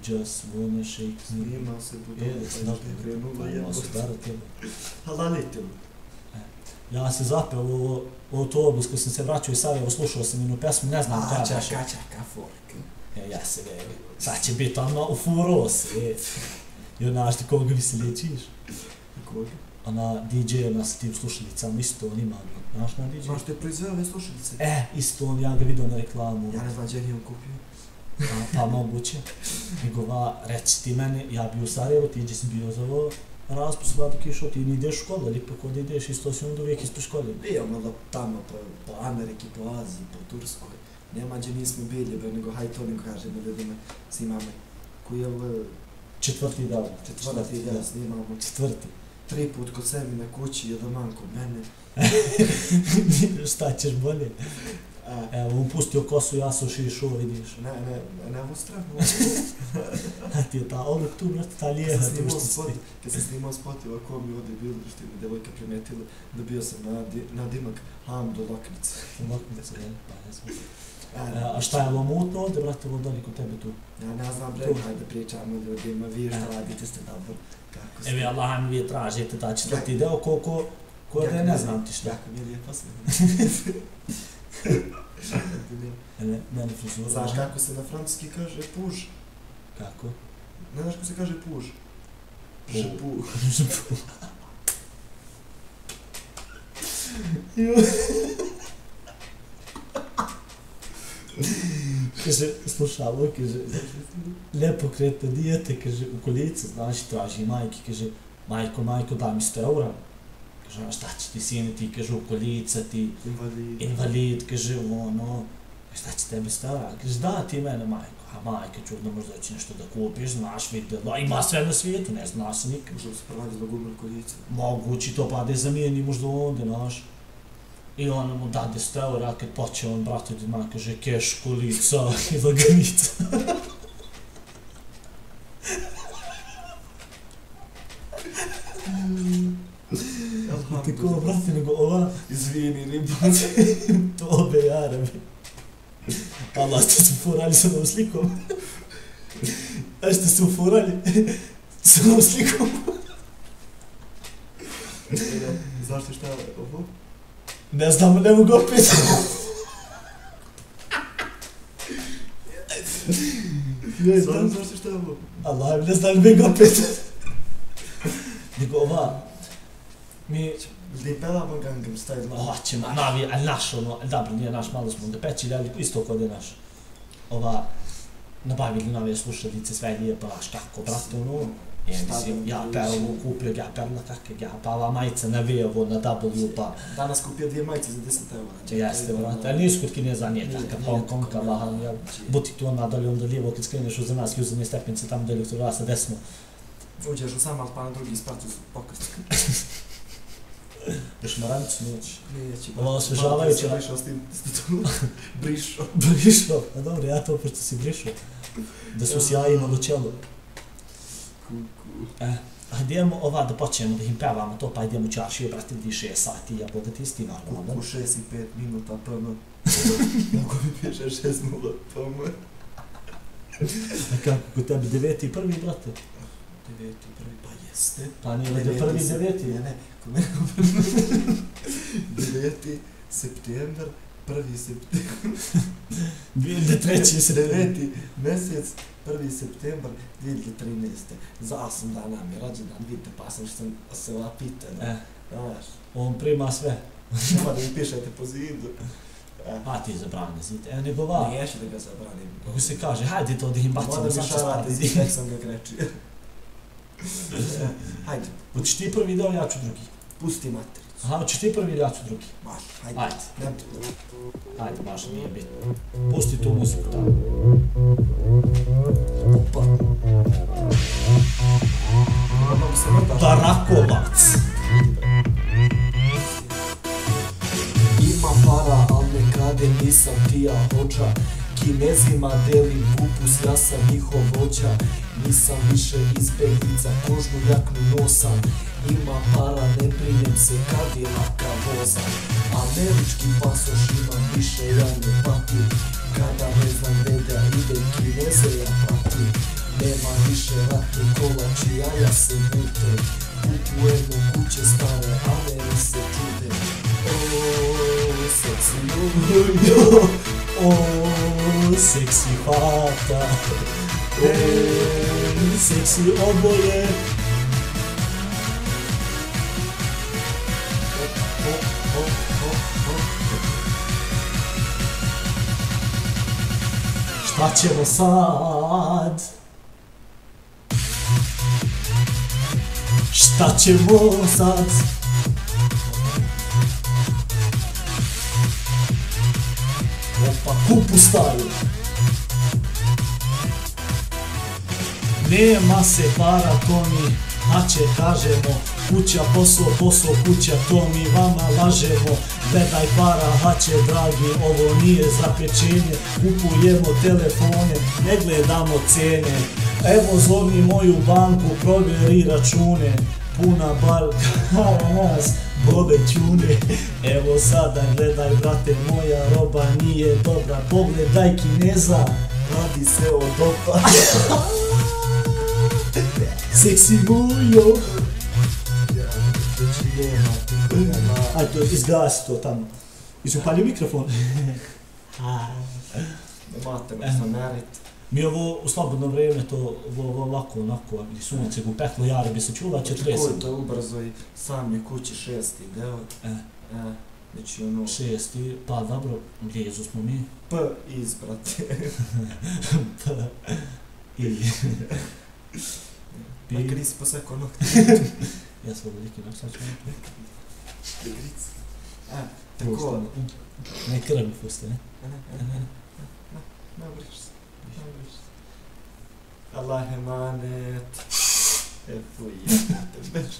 Just wanna shake me. Snima se po Snima krenula jebote. tebe. Halalite mu. Ja se zapeo u autobus koji sam se vraćao iz Sarajeva, slušao sam jednu pesmu, ne znam kada baš. Kačaka fork. Ja se veri. Sad će biti ono u furos. I onaš ti koga vi se liječiš? Koga? Ona DJ-a sa tim slušalicama, isto on ima. Znaš na DJ? Znaš te proizveo ove slušalice? Isto on, ja ga vidio na reklamu. Ja ne znam gdje nije on kupio. Pa moguće. Njegova, reci ti meni, ja bi u Sarajevo, ti gdje si bio za ovo raspust dok išao, ti ne ideš u školu, ali pa kod ideš, isto si onda uvijek ispred škole. Bio malo tamo, po Ameriki, po Aziji, po Turskoj. Nema gdje nismo bili, nego haj to nego kažemo ljudima, snimamo. Koji je ovo... Četvrti dan. Snimamo. Četvrti. 3 put kod sebi na kući, jedan man kod mene. Šta ćeš bolje? Evo, upustio kosu, ja sam šišao, vidiš. Ne, ovo strah. A ti je ta odluk tu, brate, ta lijeha. Kad sam snimao spot, ovako mi ovdje bilo, što mi devojka primetila, dobio sam nadimak Hamdo Loknic. Loknic, jel? Pa ne znam. A šta je ovo mutno ovdje, brate, ovo dali kod tebe tu? Ja ne znam, bre, hajde pričamo ljudima, vi šta radite ste dobro. Evi, Allah mi vi tražite ta četvrti deo, ko da je ne znam ti šta. Jako mi je lijepo sve. Ne frizura. Znaš kako se na francuski kaže puž? Kako? Ne znaš kako se kaže puž? Žepu. Kaže, slušalo, kaže, lijepo kretno dijete, kaže, u kolici, znači, traži majke, kaže, majko, daj mi 100 eura. Kaže, šta će ti sine, ti, kaže, u kolica, ti invalid, kaže, ono, šta će tebi 100 eura? Kaže, da ti mene, majko, a majka, čudno, možda će nešto da kupiš, znaš, vidjela, ima sve na svijetu, ne znaš se nikad. Možda se pronađe gumil kolica. Mogući to pa da je zamijeni možda onda, znaš. I on mu dade 100 eura, kad poče on, brate, dima, kaže, keš, kolica i laganica. Tako, brate, nego ova... Izvini, ribac. Tobe, jarabi. Allah, ste se ufurali sa ovom slikom. A ste se ufurali sa ovom slikom. Znaš ti šta je ovo? Ne znam, ne mogu opet. Znaš ti šta je ovo? Allah, ne znam, ne mogu opet. Nego ova... Mi... Li pelamo Gangnam Style? Hoćemo, navi, ali naš, ono, dobro, nije naš, malo smo onda pećili, ali isto kod je naš. Ova... Nabavili nove slušalice, sve lijepo, baš kako, brate, ono... Mislim, ja perovo kupio, ja perna kakve, ja pa ova majica na V-ovo, na W, pa... Danas kupio 2 majice za 10 eura. Jeste, vrate, ali nisu kod Kineza, nije takav Hong Kong, Allah, ja... Butik tu onda dalje, onda lijevo, kad skreneš uza nas, uzadnje stepenice, tamo dalje, kod vlasa, desno. Uđeš u sam, ali pa na drugi ispratu pokrst. Još maranicu neći. Neći. Ovo osvežavajuće... Brišao s tim, brišao. Brišao? A dobro, ja to pošto si brišao. Da su sjajima do čelo. Idemo ova da počnemo da im pevamo to, pa idemo čaršiju, brate, vidi 6 sati, ja boga ti isti normalno. U 6 i 5 minuta, prvo. Mogu mi piše 6:0, pomoć. A kako kod tebi, 9.1, brate? 9.1, pa jeste. Pa nije li 1.9? Ne, kod mene 9. september, 1. september. 3. september. 9. mesec, 1. september 2013. Za 8 dana mi je rođendan, vidite, pa sam što sam se ova pita, znaš. On prima sve. Nema da mi pišete po zidu. A ti zabrani zid, nego va. Neću da ga zabranim. Kako se kaže, hajde to da im bacimo. Moda mi šarate zid, nek sam ga grečio. Hajde. Hoćeš ti prvi dao, ja ću drugi. Pusti matericu. Aha, hoćeš ti prvi ili ja ću drugi? Baš, hajde. Ajde. Hajde, baš nije bitno. Pusti tu muziku tamo. Opa. Barakovac. Ima para, al ne krade, nisam ti ja hođa. Kinezima delim kupus, ja sam njihov vođa. Nisam više izbeglica, kožnu jaknu nosam. Ima para, ne brinem se kad je laka voza. Američki pasoš imam više, ja ne patim. Kada ne znam gde da ide, Kineze ja pratim. Nema više ratnih kolači, jaja se mute. Kupujemo kuće stare, a meni se čude. Oooo, seksi O, seksi fata, seksi oboje. Šta ćemo sad? Šta ćemo sad? Opa, kupu staju. Nema se para, to mi haće kažemo. Kuća, posao, kuća, to mi vama lažemo. Gledaj para, haće dragi, ovo nije za pečenje. Kupujemo telefone, ne gledamo cene. Evo zovi moju banku, provjeri račune. Puna para nas, bole ćune. Evo sada gledaj brate, moja roba nije dobra. Pogledaj Kineza, radi se o dopa. Seksi mujo. Aj to izgasi to tamo. Izupali mikrofon. Nemate me zamerit. Mi ovo u slobodno vrijeme to ovako, onako, i sunce u peklo jare bi se čula 40. Ko je to ubrzo i sam je kući 6. deo. Znači ono... 6. Pa dobro, blizu smo mi. P iz, brate. P. I. Makar nisi posekao nokti. Ja sam veliki nak, sad ćemo napraviti. Gric. Tako. Ne krvi puste, ne? Ne briš se. Allah emanet. Fuj, jebate, beš.